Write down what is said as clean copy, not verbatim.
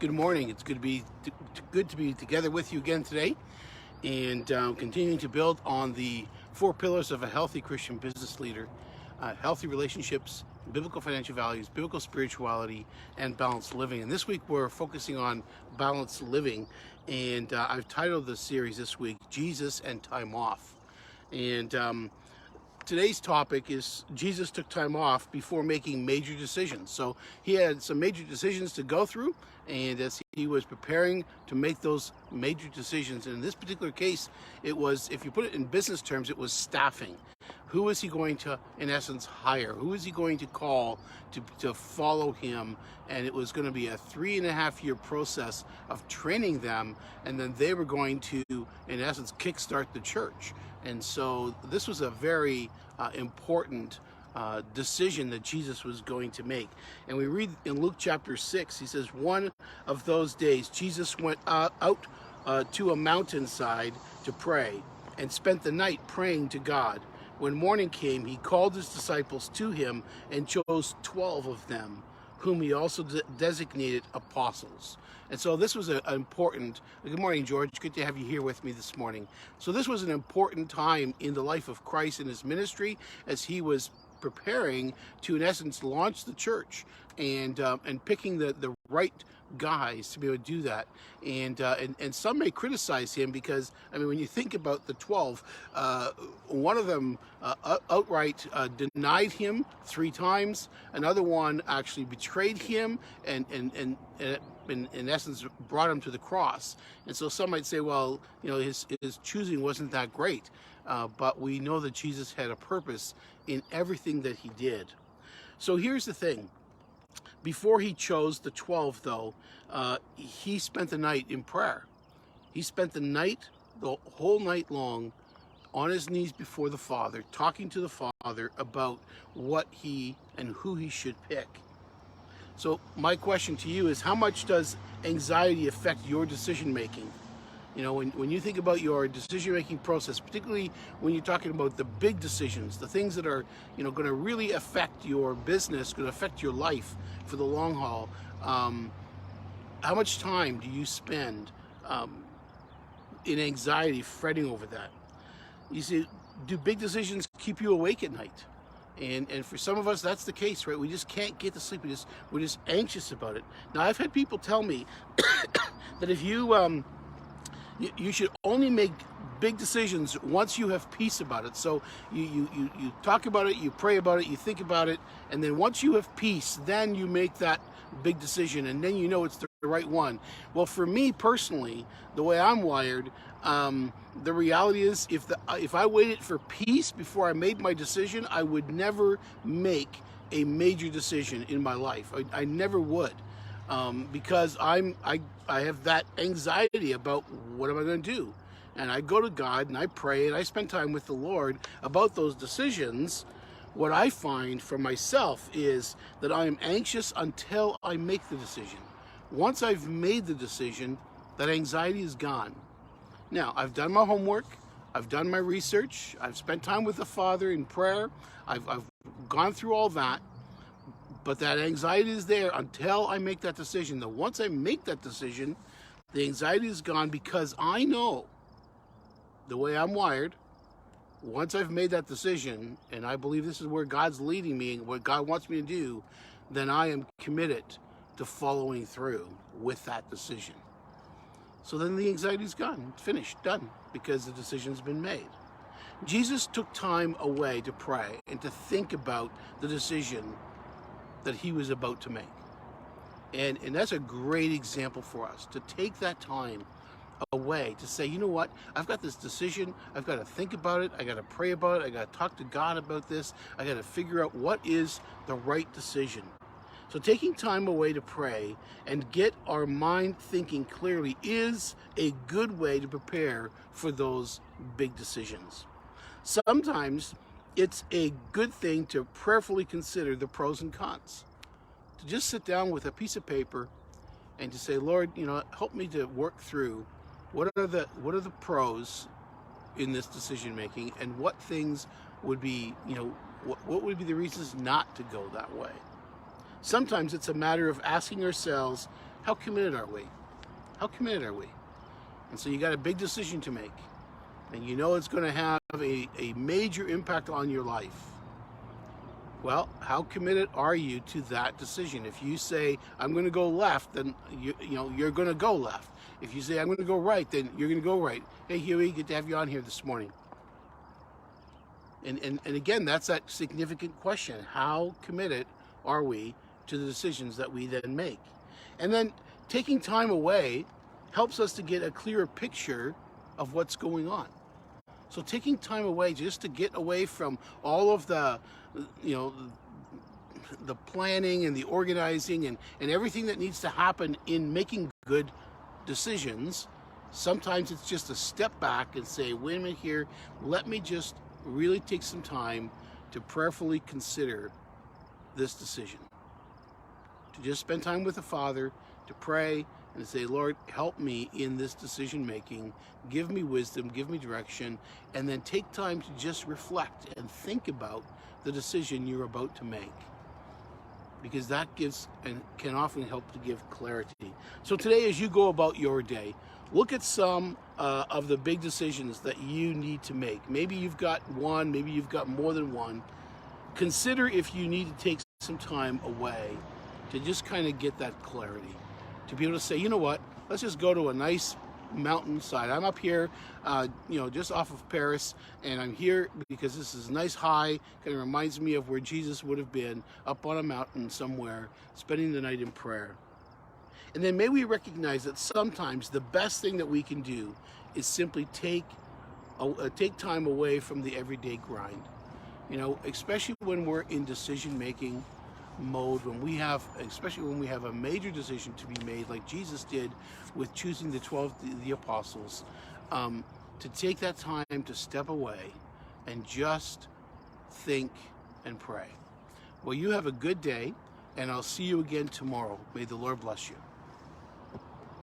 Good morning. It's good to be together with you again today, and continuing to build on the four pillars of a healthy Christian business leader: healthy relationships, biblical financial values, biblical spirituality, and balanced living. And this week we're focusing on balanced living, and I've titled the series this week "Jesus and Time Off." And today's topic is Jesus took time off before making major decisions. So he had some major decisions to go through, and as he was preparing to make those major decisions, and in this particular case, it was, if you put it in business terms, it was staffing. Who is he going to, in essence, hire? Who is he going to call to follow him? And it was going to be a 3.5-year process of training them, and then they were going to, in essence, kickstart the church. And so this was a very important decision that Jesus was going to make. And we read in Luke chapter 6, he says, one of those days, Jesus went out to a mountainside to pray and spent the night praying to God. When morning came, he called his disciples to him and chose 12 of them, whom he also designated apostles. And so this was an important, good morning, George, good to have you here with me this morning. So this was an important time in the life of Christ and his ministry as he was preparing to, in essence, launch the church and picking the right guys to be able to do that. And some may criticize him because, I mean, when you think about the 12, one of them outright denied him 3 times. Another one actually betrayed him and in essence brought him to the cross. And so some might say, well, you know, his choosing wasn't that great. But we know that Jesus had a purpose in everything that he did. So here's the thing. Before he chose the 12, though, he spent the night in prayer. He spent the whole night long, on his knees before the Father, talking to the Father about what he and who he should pick. So my question to you is, how much does anxiety affect your decision making? You know, when you think about your decision-making process, particularly when you're talking about the big decisions, the things that are, you know, going to really affect your business, going to affect your life for the long haul, how much time do you spend in anxiety, fretting over that? You see, do big decisions keep you awake at night? And for some of us, that's the case, right? We just can't get to sleep. We're just anxious about it. Now, I've had people tell me that if you should only make big decisions once you have peace about it. So you talk about it, you pray about it, you think about it, and then once you have peace, then you make that big decision, and then you know it's the right one. Well, for me personally, the way I'm wired, the reality is if I waited for peace before I made my decision, I would never make a major decision in my life. I never would. Because I have that anxiety about what am I going to do, and I go to God and I pray and I spend time with the Lord about those decisions. What I find for myself is that I am anxious until I make the decision. Once I've made the decision, that anxiety is gone. Now, I've done my homework, I've done my research, I've spent time with the Father in prayer, I've gone through all that. But that anxiety is there until I make that decision. Now, once I make that decision, the anxiety is gone because I know the way I'm wired. Once I've made that decision, and I believe this is where God's leading me and what God wants me to do, then I am committed to following through with that decision. So then the anxiety is gone, it's finished, done, because the decision's been made. Jesus took time away to pray and to think about the decision that he was about to make. And that's a great example for us, to take that time away, to say, you know what, I've got this decision, I've got to think about it, I got to pray about it, I got to talk to God about this, I got to figure out what is the right decision. So taking time away to pray and get our mind thinking clearly is a good way to prepare for those big decisions. Sometimes it's a good thing to prayerfully consider the pros and cons. To just sit down with a piece of paper and to say, Lord, you know, help me to work through what are the pros in this decision making, and what things would be, you know, what would be the reasons not to go that way. Sometimes it's a matter of asking ourselves How committed are we? How committed are we? And so you got a big decision to make, and you know it's going to have a major impact on your life. Well, how committed are you to that decision? If you say, I'm going to go left, then you're going to go left. If you say, I'm going to go right, then you're going to go right. Hey, Huey, good to have you on here this morning. And again, that's that significant question. How committed are we to the decisions that we then make? And then taking time away helps us to get a clearer picture of what's going on. So taking time away just to get away from all of the, the planning and the organizing and everything that needs to happen in making good decisions. Sometimes it's just a step back and say, wait a minute here, let me just really take some time to prayerfully consider this decision. To just spend time with the Father, to pray and say, Lord, help me in this decision making, give me wisdom, give me direction, and then take time to just reflect and think about the decision you're about to make. Because that gives and can often help to give clarity. So today, as you go about your day, look at some of the big decisions that you need to make. Maybe you've got one, maybe you've got more than one. Consider if you need to take some time away to just kind of get that clarity. To be able to say, you know what, let's just go to a nice mountainside. I'm up here, just off of Paris, and I'm here because this is a nice high. Kind of reminds me of where Jesus would have been, up on a mountain somewhere, spending the night in prayer. And then may we recognize that sometimes the best thing that we can do is simply take time away from the everyday grind. Especially when we're in decision-making mode, especially when we have a major decision to be made, like Jesus did with choosing the 12, the apostles, to take that time to step away and just think and pray. Well, you have a good day, and I'll see you again tomorrow. May the Lord bless you.